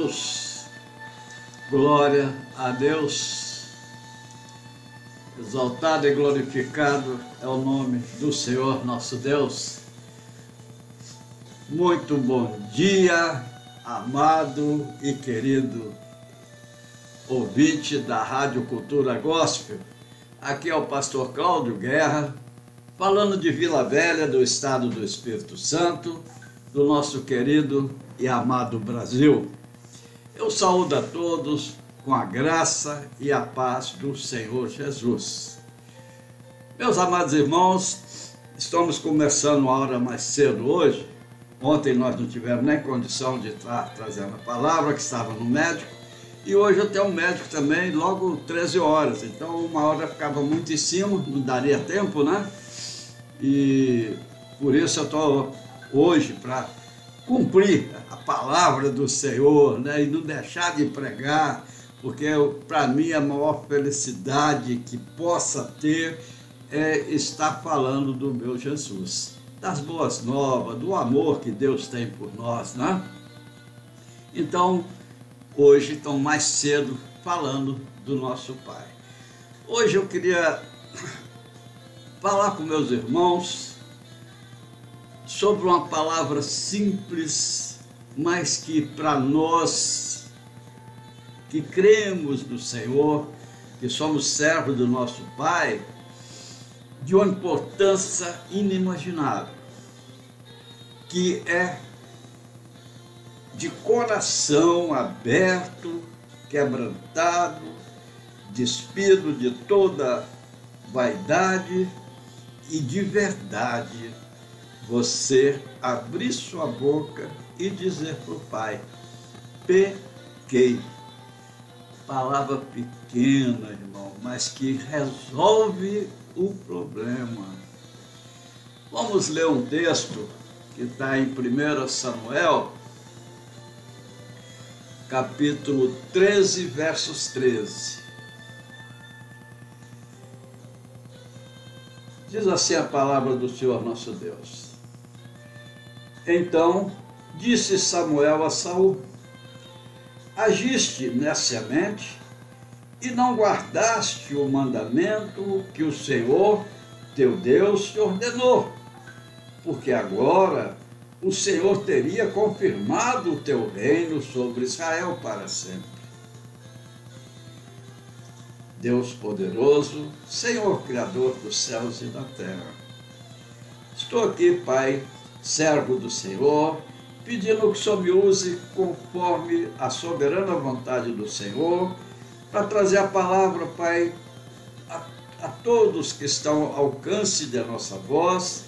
Deus, glória a Deus, exaltado e glorificado é o nome do Senhor nosso Deus. Muito bom dia, amado e querido ouvinte da Rádio Cultura Gospel. Aqui é o pastor Cláudio Guerra, falando de Vila Velha, do estado do Espírito Santo, do nosso querido e amado Brasil. Eu saúdo a todos com a graça e a paz do Senhor Jesus. Meus amados irmãos, estamos começando uma hora mais cedo hoje. Ontem nós não tivemos nem condição de estar trazendo a palavra, que estava no médico, e hoje eu tenho um médico também, logo 13 horas, então uma hora ficava muito em cima, não daria tempo, né? E por isso eu estou hoje para cumprir a palavra do Senhor, né? E não deixar de pregar, porque para mim a maior felicidade que possa ter é estar falando do meu Jesus, das boas novas, do amor que Deus tem por nós, né? Então, hoje estão mais cedo falando do nosso Pai. Hoje eu queria falar com meus irmãos sobre uma palavra simples, mas que para nós que cremos no Senhor, que somos servos do nosso Pai, de uma importância inimaginável, que é de coração aberto, quebrantado, despido de toda vaidade e de verdade, você abrir sua boca e dizer para o Pai: pequei. Palavra pequena, irmão, mas que resolve o problema. Vamos ler um texto que está em 1 Samuel, capítulo 13, versos 13. Diz assim a palavra do Senhor nosso Deus. Então disse Samuel a Saul: agiste neciamente e não guardaste o mandamento que o Senhor teu Deus te ordenou, porque agora o Senhor teria confirmado o teu reino sobre Israel para sempre. Deus poderoso, Senhor Criador dos céus e da terra, estou aqui, Pai, servo do Senhor, pedindo que o Senhor me use conforme a soberana vontade do Senhor, para trazer a palavra, Pai, a todos que estão ao alcance da nossa voz,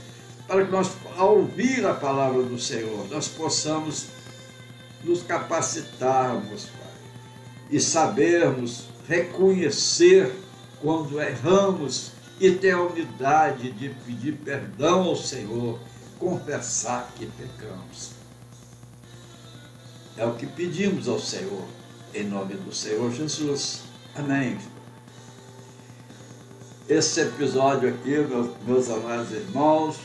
para que nós, ao ouvir a palavra do Senhor, nós possamos nos capacitarmos, Pai, e sabermos reconhecer quando erramos e ter a humildade de pedir perdão ao Senhor, confessar que pecamos. É o que pedimos ao Senhor, em nome do Senhor Jesus. Amém. Esse episódio aqui, meus amados irmãos,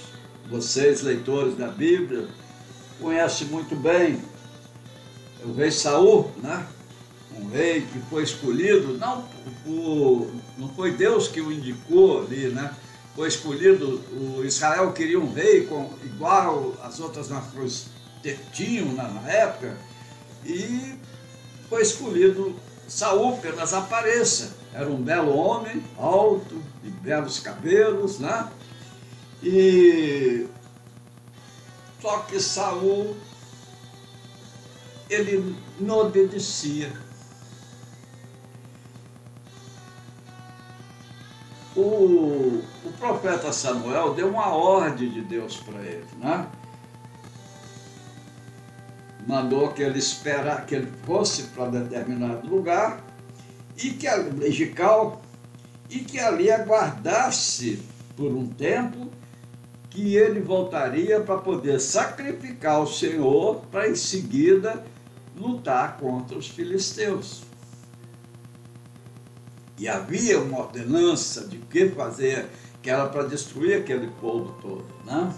vocês, leitores da Bíblia, conhecem muito bem o rei Saul, né? Um rei que foi escolhido, não foi Deus que o indicou ali, né? Foi escolhido, o Israel queria um rei igual as outras nações tinham na época, e foi escolhido Saul pelas aparências. Era um belo homem, alto, de belos cabelos, né? Só que Saul, ele não obedecia. O profeta Samuel deu uma ordem de Deus para ele, né? Mandou que ele fosse para determinado lugar e que Gigal, e que ali aguardasse por um tempo, que ele voltaria para poder sacrificar o Senhor, para em seguida lutar contra os filisteus. E havia uma ordenança de que fazer, que era para destruir aquele povo todo, né?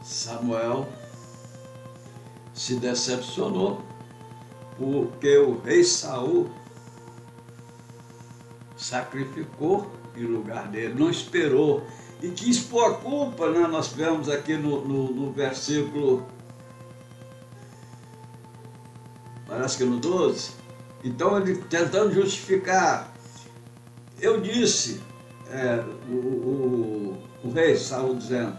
Samuel se decepcionou, porque o rei Saul sacrificou em lugar dele, não esperou e quis pôr a culpa, né? Nós vemos aqui no versículo, parece que no 12, então ele tentando justificar. Eu disse, o rei Saul dizendo,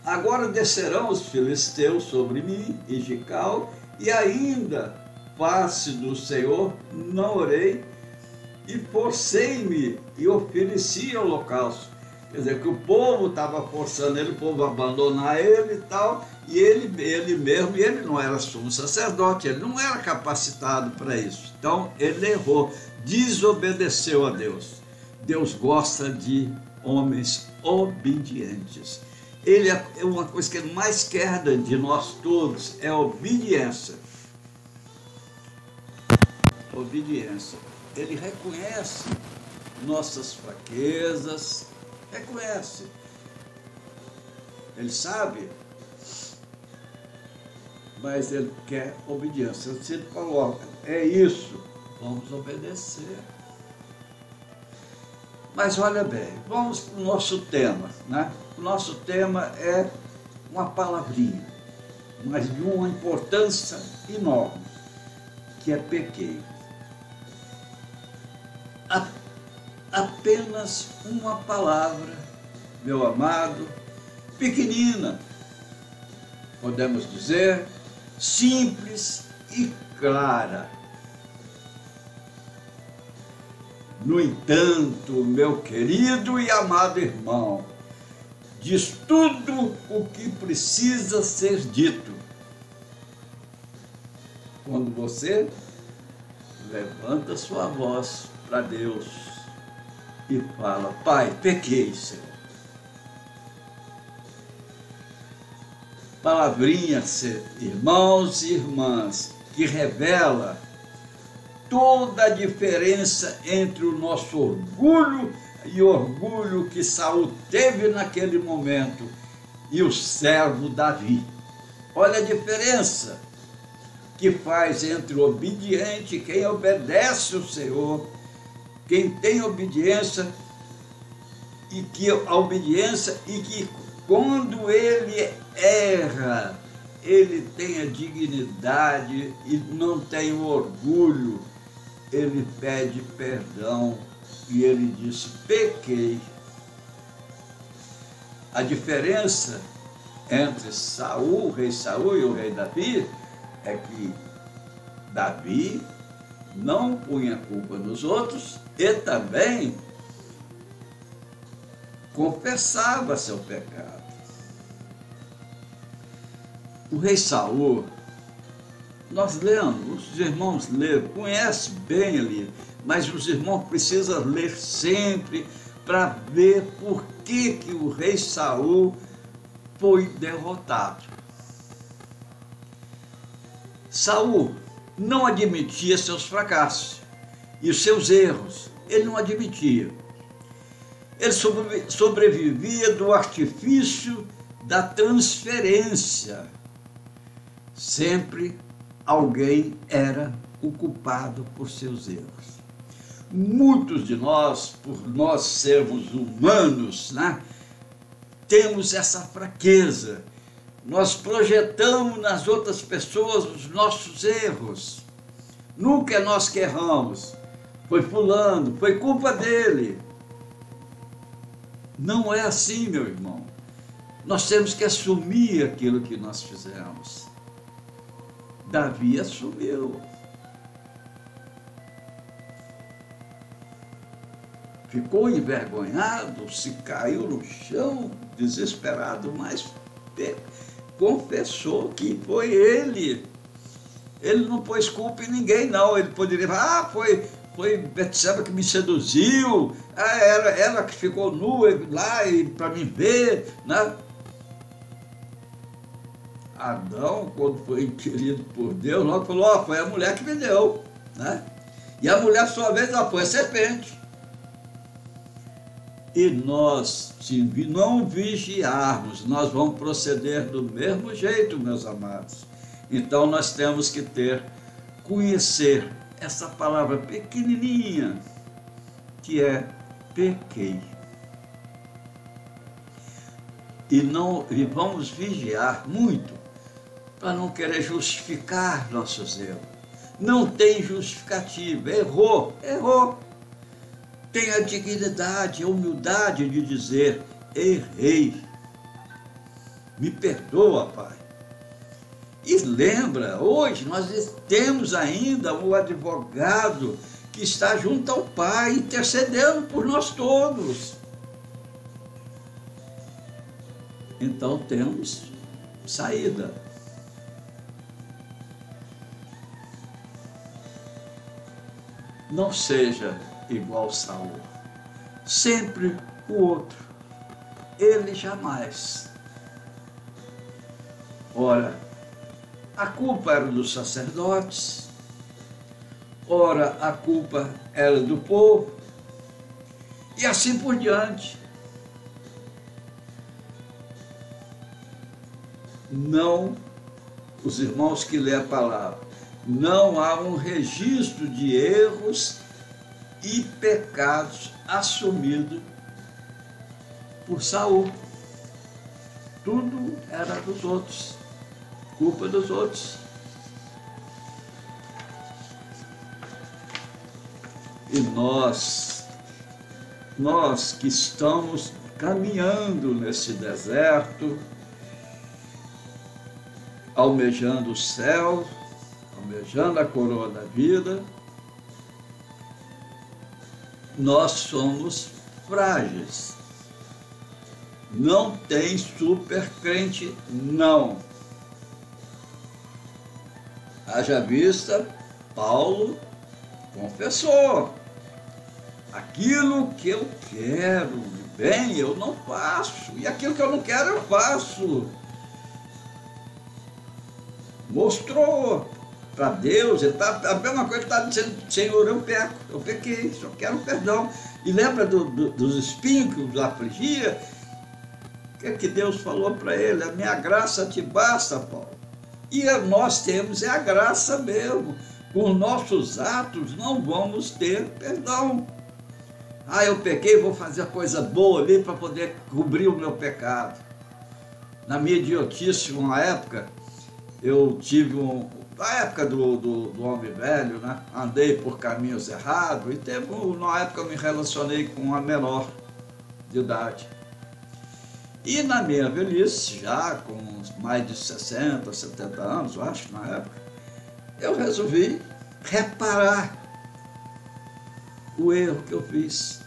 agora descerão os filisteus sobre mim e Gical, e ainda face do Senhor não orei, e forcei-me e ofereci holocausto. Quer dizer, que o povo estava forçando ele, o povo a abandonar ele e tal, e ele mesmo, e ele não era sumo sacerdote, ele não era capacitado para isso. Então ele errou, desobedeceu a Deus. Deus gosta de homens obedientes. Ele é uma coisa que ele mais quer de nós todos, é obediência. Obediência. Ele reconhece nossas fraquezas, reconhece. Ele sabe, mas ele quer obediência. Se ele coloca, é isso, vamos obedecer. Mas olha bem, vamos para o nosso tema, né? O nosso tema é uma palavrinha, mas de uma importância enorme, que é pequei. Apenas uma palavra, meu amado, pequenina, podemos dizer, simples e clara. No entanto, meu querido e amado irmão, diz tudo o que precisa ser dito. Quando você levanta sua voz para Deus e fala, Pai, pequei, Senhor. Palavrinha, irmãos e irmãs, que revela toda a diferença entre o nosso orgulho e o orgulho que Saul teve naquele momento e o servo Davi. Olha a diferença que faz entre o obediente, quem obedece o Senhor, quem tem obediência e que a obediência e que quando ele erra, ele tem a dignidade e não tem o orgulho. Ele pede perdão e ele diz, pequei. A diferença entre Saul, o rei Saul e o rei Davi é que Davi não punha culpa nos outros e também confessava seu pecado. O rei Saul, nós lemos, os irmãos leram, conhecem bem ali, mas os irmãos precisam ler sempre para ver por que o rei Saul foi derrotado. Saul não admitia seus fracassos e os seus erros, ele não admitia. Ele sobrevivia do artifício da transferência. Sempre alguém era o culpado por seus erros. Muitos de nós, por nós sermos humanos, né, temos essa fraqueza. Nós projetamos nas outras pessoas os nossos erros. Nunca é nós que erramos. Foi fulano, foi culpa dele. Não é assim, meu irmão. Nós temos que assumir aquilo que nós fizemos. Davi assumiu. Ficou envergonhado, se caiu no chão, desesperado, mas confessou que foi ele. Ele não pôs culpa em ninguém, não. Ele poderia falar, foi Betseba que me seduziu, era ela que ficou nua lá para me ver, né? Adão, quando foi querido por Deus, logo falou, foi a mulher que me deu, né? E a mulher, por sua vez, ela foi a serpente. E nós, se não vigiarmos, nós vamos proceder do mesmo jeito, meus amados. Então nós temos que conhecer essa palavra pequenininha que é pequei. E vamos vigiar muito para não querer justificar nossos erros. Não tem justificativa, errou. Tem a dignidade, a humildade de dizer, errei, me perdoa, Pai. E lembra, hoje nós temos ainda um advogado que está junto ao Pai, intercedendo por nós todos. Então temos saída. Não seja igual Saul. Sempre o outro. Ele jamais. Ora, a culpa era dos sacerdotes. Ora, a culpa era do povo. E assim por diante. Não, os irmãos que lêem a palavra, não há um registro de erros e pecados assumidos por Saul. Tudo era dos outros, culpa dos outros. E nós que estamos caminhando nesse deserto, almejando o céu, almejando a coroa da vida, nós somos frágeis. Não tem super crente, não. Haja vista, Paulo confessou: aquilo que eu quero bem, eu não faço, e aquilo que eu não quero, eu faço. Mostrou para Deus, a mesma coisa que está dizendo: Senhor, eu peco, eu pequei, só quero perdão. E lembra dos espinhos que os afligia? O que é que Deus falou para ele? A minha graça te basta, Paulo. E nós temos a graça mesmo. Com nossos atos não vamos ter perdão. Ah, eu pequei, vou fazer a coisa boa ali para poder cobrir o meu pecado. Na minha idiotice, uma época, eu tive na época do homem velho, né? Andei por caminhos errados e na época eu me relacionei com uma menor de idade. E na minha velhice, já com mais de 60, 70 anos, eu acho, na época, eu resolvi reparar o erro que eu fiz,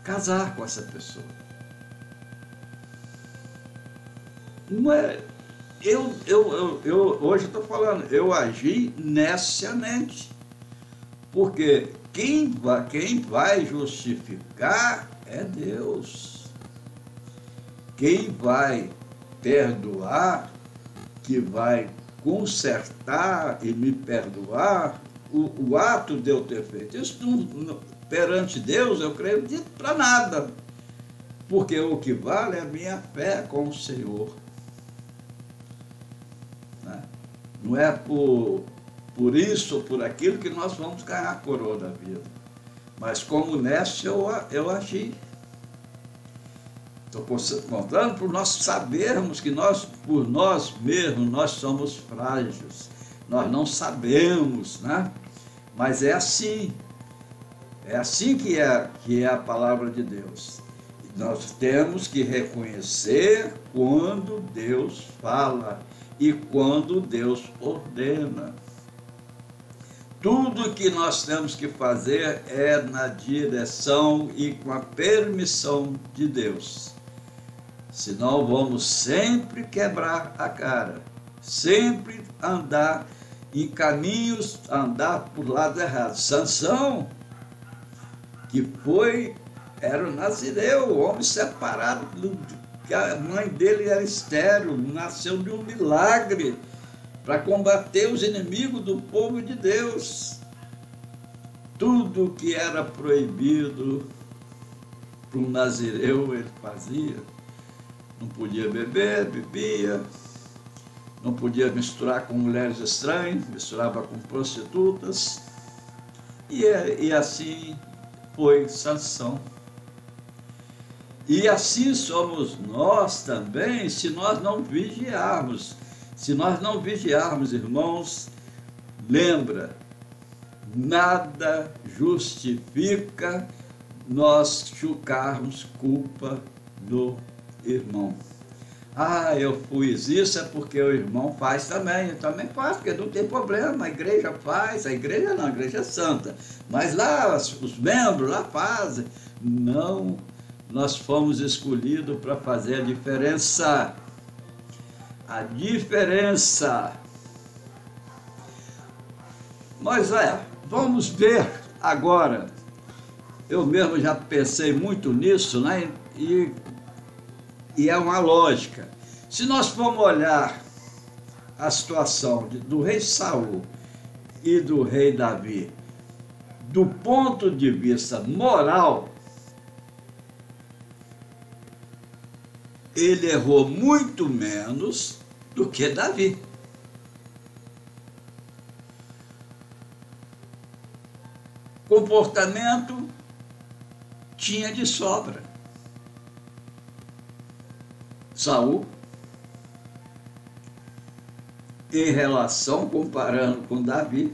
casar com essa pessoa. Não é... hoje estou falando, eu agi neciamente, porque quem vai justificar é Deus. Quem vai perdoar, que vai consertar e me perdoar, o ato de eu ter feito isso, perante Deus, eu creio, para nada, porque o que vale é a minha fé com o Senhor. Não é por isso ou por aquilo que nós vamos ganhar a coroa da vida. Mas como nessa eu agi. Estou contando para nós sabermos que por nós mesmos, nós somos frágeis. Nós não sabemos, né? Mas é assim. É assim que é a palavra de Deus. Nós temos que reconhecer quando Deus fala e quando Deus ordena. Tudo que nós temos que fazer é na direção e com a permissão de Deus. Senão vamos sempre quebrar a cara, sempre andar em caminhos, andar por lado errado. Sansão, que era o nazireu, o homem separado, que a mãe dele era estéril, nasceu de um milagre para combater os inimigos do povo de Deus. Tudo que era proibido para um nazireu ele fazia. Não podia beber, bebia. não podia misturar com mulheres estranhas, misturava com prostitutas, e assim foi Sansão. E assim somos nós também, se nós não vigiarmos. Se nós não vigiarmos, irmãos, lembra, nada justifica nós chocarmos culpa no irmão. Ah, eu fiz isso é porque o irmão faz também, eu também faço, porque não tem problema, a igreja faz, a igreja não, a igreja é santa, mas lá os membros lá fazem. Não, nós fomos escolhidos para fazer a diferença. A diferença. Mas vamos ver agora. Eu mesmo já pensei muito nisso, né? E é uma lógica. Se nós formos olhar a situação do rei Saul e do rei Davi, do ponto de vista moral, ele errou muito menos do que Davi. Comportamento tinha de sobra. Saul, em relação, comparando com Davi,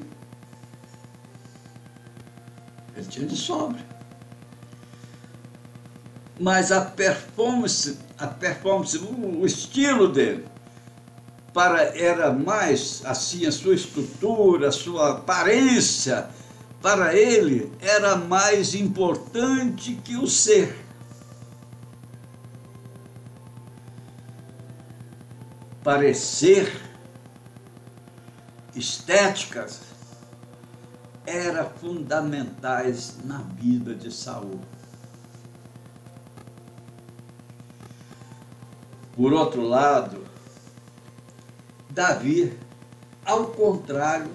ele tinha de sobra. Mas a performance, o estilo dele, era mais assim, a sua estrutura, a sua aparência, para ele era mais importante que o ser. Parecer, estéticas, eram fundamentais na vida de Saul. Por outro lado, Davi, ao contrário,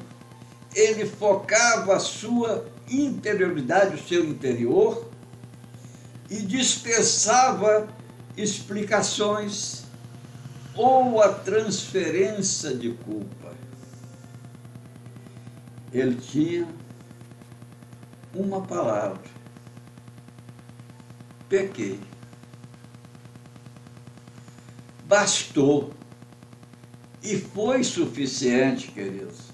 ele focava a sua interioridade, o seu interior, e dispensava explicações ou a transferência de culpa. Ele tinha uma palavra: pequei. Bastou. E foi suficiente, queridos.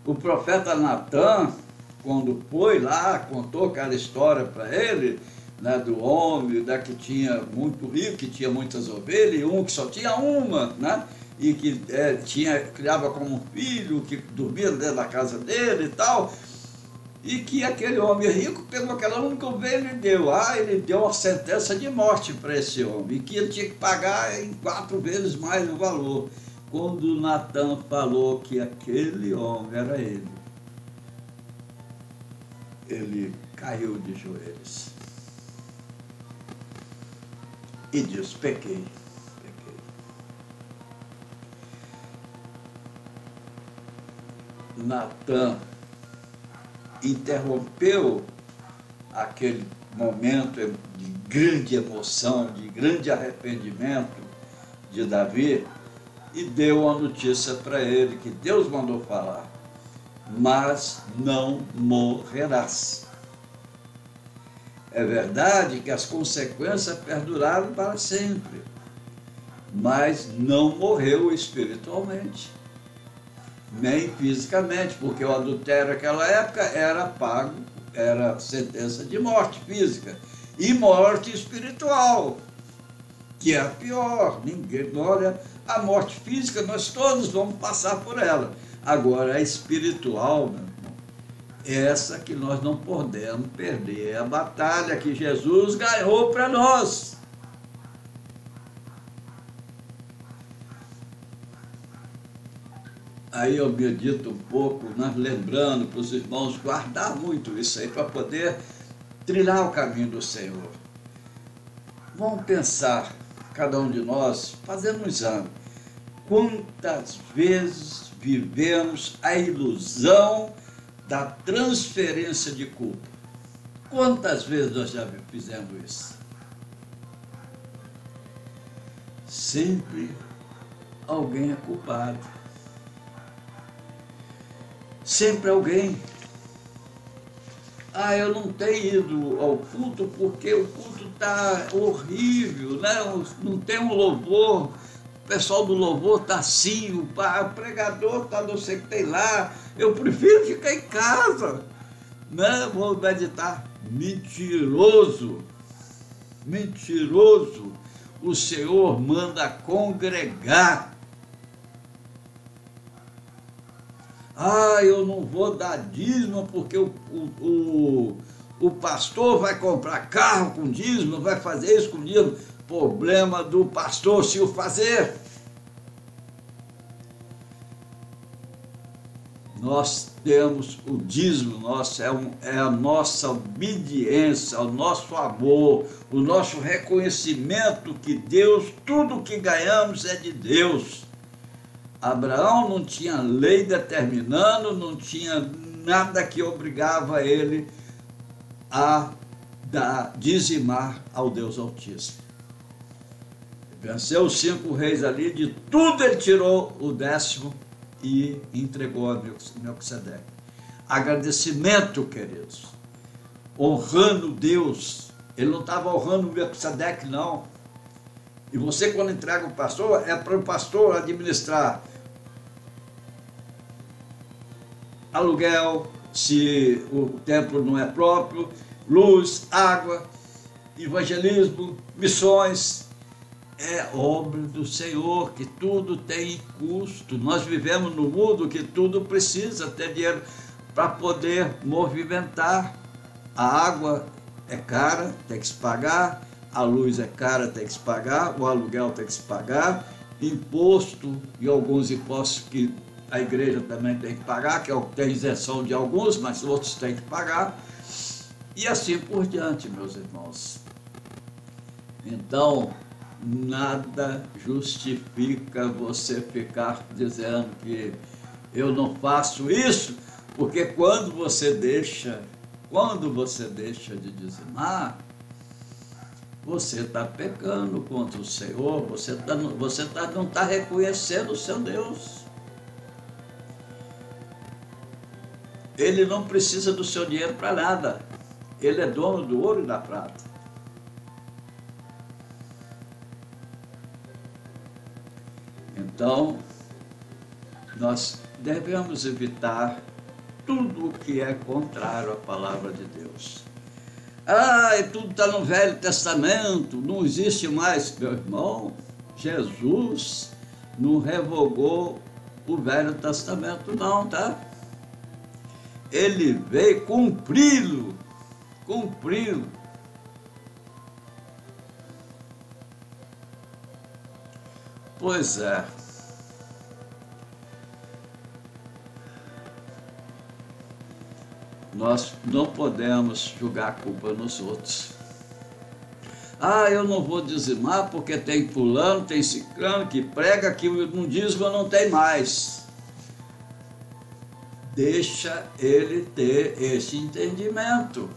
O profeta Natan, quando foi lá, contou aquela história para ele, né, do homem que tinha muito rico, que tinha muitas ovelhas, e um que só tinha uma, né, e que criava como um filho, que dormia dentro da casa dele e tal, e que aquele homem rico pegou aquela única ovelha e deu. Ele deu uma sentença de morte para esse homem, e que ele tinha que pagar em 4 vezes mais o valor. Quando Natan falou que aquele homem era ele caiu de joelhos e disse: pequei. Natan interrompeu aquele momento de grande emoção, de grande arrependimento de Davi, e deu a notícia para ele que Deus mandou falar: mas não morrerás. É verdade que as consequências perduraram para sempre, mas não morreu espiritualmente, nem fisicamente, porque o adultério naquela época era pago, era sentença de morte física e morte espiritual, que é a pior. Olha, a morte física nós todos vamos passar por ela. Agora, a espiritual, meu irmão, essa que nós não podemos perder, é a batalha que Jesus ganhou para nós. Aí eu medito um pouco, nós lembrando para os irmãos guardar muito isso aí, para poder trilhar o caminho do Senhor. Vamos pensar, cada um de nós, fazendo um exame. Quantas vezes vivemos a ilusão da transferência de culpa? Quantas vezes nós já fizemos isso? Sempre alguém é culpado. Sempre alguém. Ah, eu não tenho ido ao culto porque o culto está horrível, né? Não tem um louvor, o pessoal do louvor está assim, o pregador está não sei o que tem lá, eu prefiro ficar em casa, né? Vou meditar. Mentiroso, mentiroso, o Senhor manda congregar. Ah, eu não vou dar dízimo porque o pastor vai comprar carro com dízimo, vai fazer isso com dízimo. Problema do pastor se o fazer. Nós temos o dízimo, é a nossa obediência, o nosso amor, o nosso reconhecimento que Deus, tudo que ganhamos é de Deus. Abraão não tinha lei determinando, não tinha nada que obrigava ele a dizimar ao Deus Altíssimo. Venceu os 5 reis ali, de tudo ele tirou o 10º e entregou a Melquisedeque. Agradecimento, queridos, honrando Deus. Ele não estava honrando Melquisedeque, não. E você, quando entrega o pastor, é para o pastor administrar aluguel, se o templo não é próprio, luz, água, evangelismo, missões. É obra do Senhor, que tudo tem custo. Nós vivemos num mundo que tudo precisa ter dinheiro para poder movimentar. A água é cara, tem que se pagar. A luz é cara, tem que se pagar. O aluguel tem que se pagar. Imposto e alguns impostos que a igreja também tem que pagar, que tem isenção de alguns, mas outros têm que pagar. E assim por diante, meus irmãos. Então, nada justifica você ficar dizendo que eu não faço isso, porque quando você deixa de dizimar, você está pecando contra o Senhor, você não está reconhecendo o seu Deus. Ele não precisa do seu dinheiro para nada, ele é dono do ouro e da prata. Então, nós devemos evitar tudo o que é contrário à palavra de Deus. Ah, e tudo está no Velho Testamento, não existe mais. Meu irmão, Jesus não revogou o Velho Testamento não, tá? Ele veio cumpri-lo. Pois é. Nós não podemos jogar a culpa nos outros. Ah, eu não vou dizimar porque tem fulano, tem ciclano que prega que no dízimo não tem mais. Deixa ele ter esse entendimento.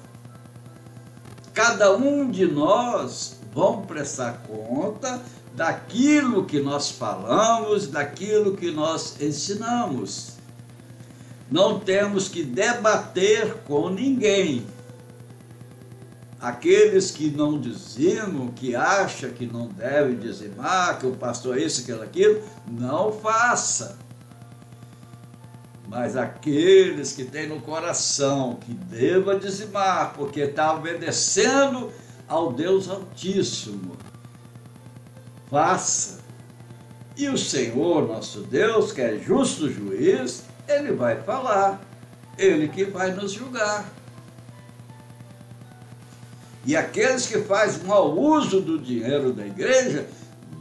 Cada um de nós vamos prestar conta daquilo que nós falamos, daquilo que nós ensinamos. Não temos que debater com ninguém. Aqueles que não dizimam, que acham que não deve dizimar, que o pastor é isso, aquilo, não faça. Mas aqueles que têm no coração que deva dizimar, porque está obedecendo ao Deus Altíssimo, faça. E o Senhor, nosso Deus, que é justo juiz, Ele vai falar, Ele que vai nos julgar. E aqueles que fazem mau uso do dinheiro da igreja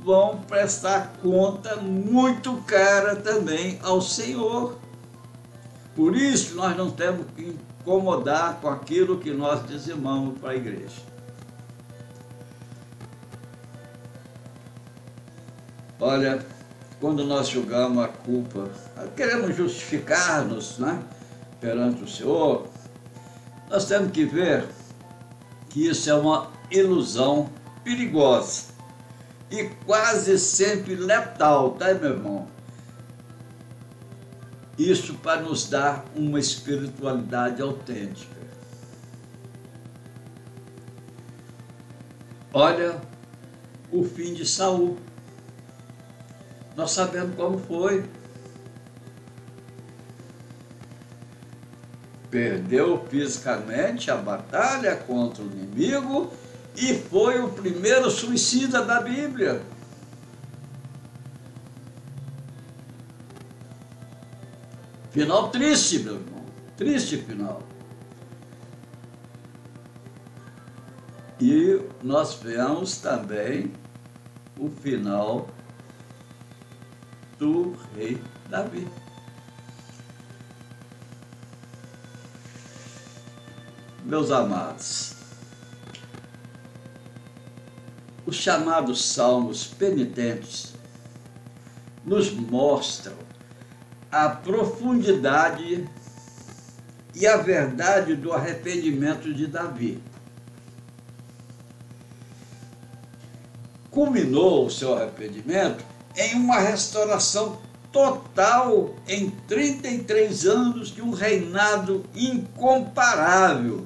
vão prestar conta muito cara também ao Senhor. Por isso, nós não temos que incomodar com aquilo que nós dizimamos para a igreja. Olha, quando nós julgamos a culpa, queremos justificar-nos, né, perante o Senhor, nós temos que ver que isso é uma ilusão perigosa. e quase sempre letal, tá, meu irmão? Isso para nos dar uma espiritualidade autêntica. Olha o fim de Saul. Nós sabemos como foi. Perdeu fisicamente a batalha contra o inimigo e foi o primeiro suicida da Bíblia. Final triste, meu irmão. Triste final. E nós vemos também o final do rei Davi. Meus amados, os chamados salmos penitentes nos mostram a profundidade e a verdade do arrependimento de Davi. Culminou o seu arrependimento em uma restauração total em 33 anos de um reinado incomparável.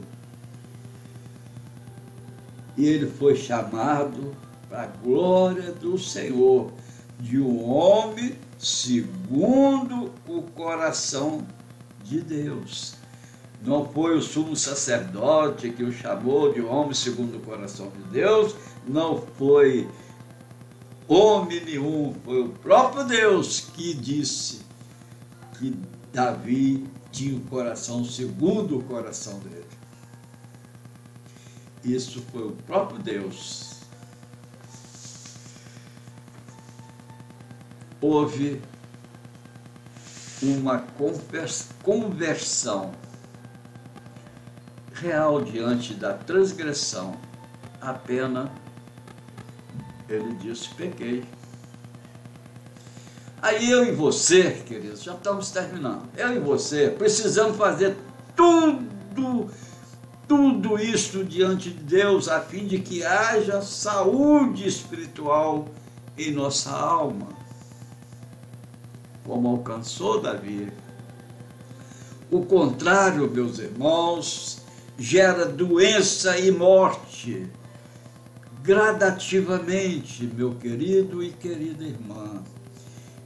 E ele foi chamado para a glória do Senhor, de um homem segundo o coração de Deus. Não foi o sumo sacerdote que o chamou de homem segundo o coração de Deus, não foi homem nenhum, foi o próprio Deus que disse que Davi tinha um coração segundo o coração dele. Isso foi o próprio Deus. Houve uma conversão real diante da transgressão. Apenas ele disse: pequei. Aí eu e você, queridos, já estamos terminando. Eu e você precisamos fazer tudo isso diante de Deus, a fim de que haja saúde espiritual em nossa alma, como alcançou Davi. O contrário, meus irmãos, gera doença e morte. Gradativamente, meu querido e querida irmã.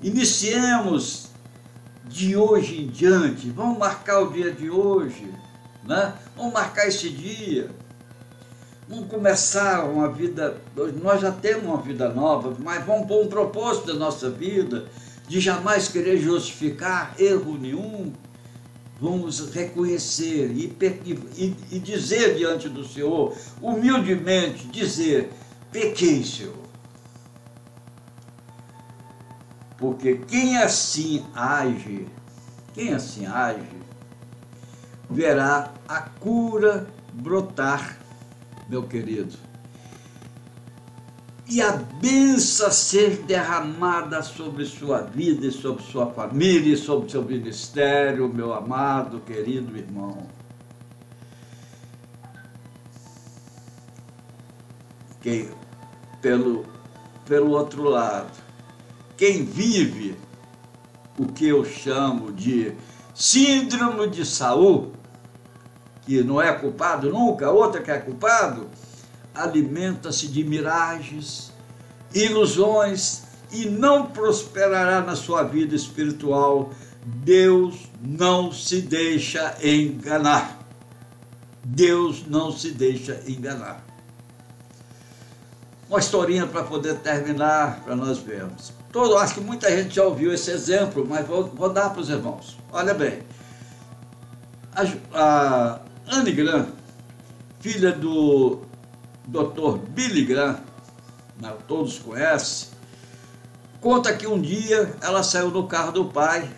Iniciemos de hoje em diante, vamos marcar o dia de hoje, né? Vamos marcar esse dia, vamos começar uma vida, nós já temos uma vida nova, mas vamos pôr um propósito da nossa vida, de jamais querer justificar erro nenhum. Vamos reconhecer e dizer diante do Senhor, humildemente, dizer: pequei, Senhor. Porque quem assim age, verá a cura brotar, meu querido. E a bênção ser derramada sobre sua vida, e sobre sua família, e sobre seu ministério, meu amado, querido irmão. Que, pelo outro lado, quem vive o que eu chamo de síndrome de Saul, que não é culpado nunca, outra que é culpado, alimenta-se de miragens, ilusões e não prosperará na sua vida espiritual. Deus não se deixa enganar. Deus não se deixa enganar. Uma historinha para poder terminar, para nós vermos. Acho que muita gente já ouviu esse exemplo, mas vou dar para os irmãos. Olha bem, a Anne Grant, filha do Dr. Billy Graham, todos conhecem, conta que um dia ela saiu do carro do pai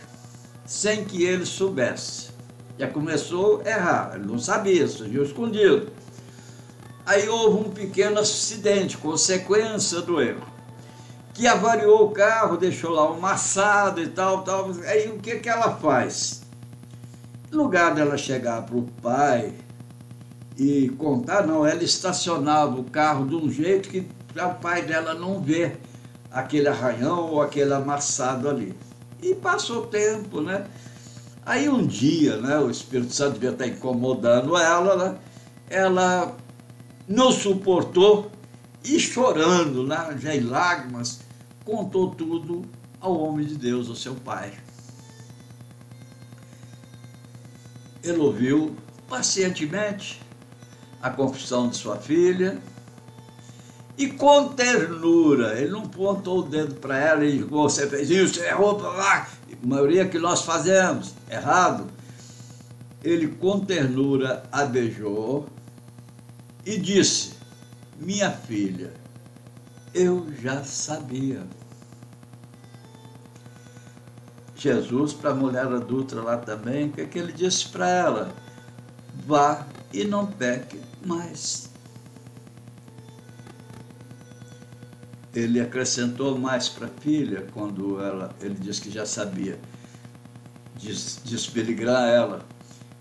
sem que ele soubesse. Já começou a errar, ele não sabia, surgiu escondido. Aí houve um pequeno acidente, consequência do erro, que avariou o carro, deixou lá um amassado e tal. Aí o que ela faz? Em lugar dela chegar para o pai e contar, não, ela estacionava o carro de um jeito que para o pai dela não ver aquele arranhão ou aquele amassado ali. E passou o tempo, né? Aí um dia, né, o Espírito Santo devia estar incomodando ela, né? Ela não suportou e chorando, né, já em lágrimas, contou tudo ao homem de Deus, ao seu pai. Ele ouviu pacientemente a confissão de sua filha e com ternura, ele não apontou o dedo para ela e disse: você fez isso, você errou para lá, a maioria que nós fazemos, errado. Ele com ternura a beijou e disse: minha filha, eu já sabia. Jesus, para a mulher adulta lá também, o que ele disse para ela? Vá e não peque mais. Ele acrescentou mais para a filha, quando ele disse que já sabia, despeligrar ela.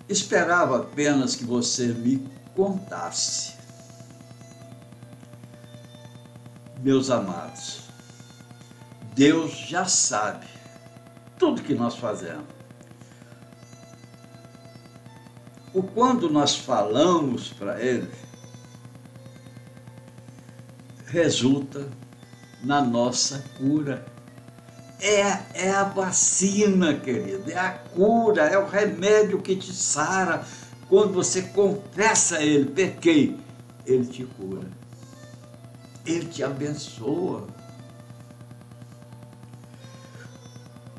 Esperava apenas que você me contasse. Meus amados, Deus já sabe tudo que nós fazemos. O quando nós falamos para Ele, resulta na nossa cura. É a vacina, querido, é a cura, é o remédio que te sara. Quando você confessa a Ele, pequei, Ele te cura. Ele te abençoa.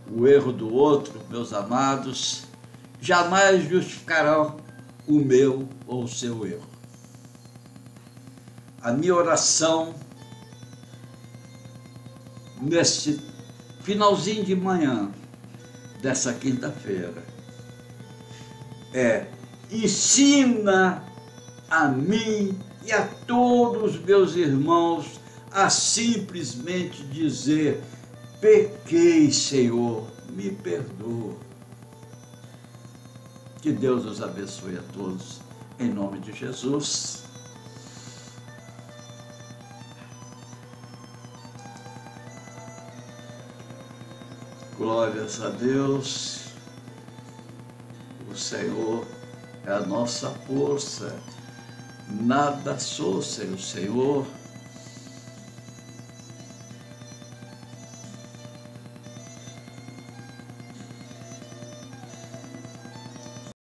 O erro do outro, meus amados, jamais justificará o meu ou o seu erro. A minha oração neste finalzinho de manhã dessa quinta-feira é: ensina a mim e a todos os meus irmãos a simplesmente dizer: pequei, Senhor, me perdoa. Que Deus os abençoe a todos, em nome de Jesus. Glórias a Deus. O Senhor é a nossa força. Nada sou sem o Senhor.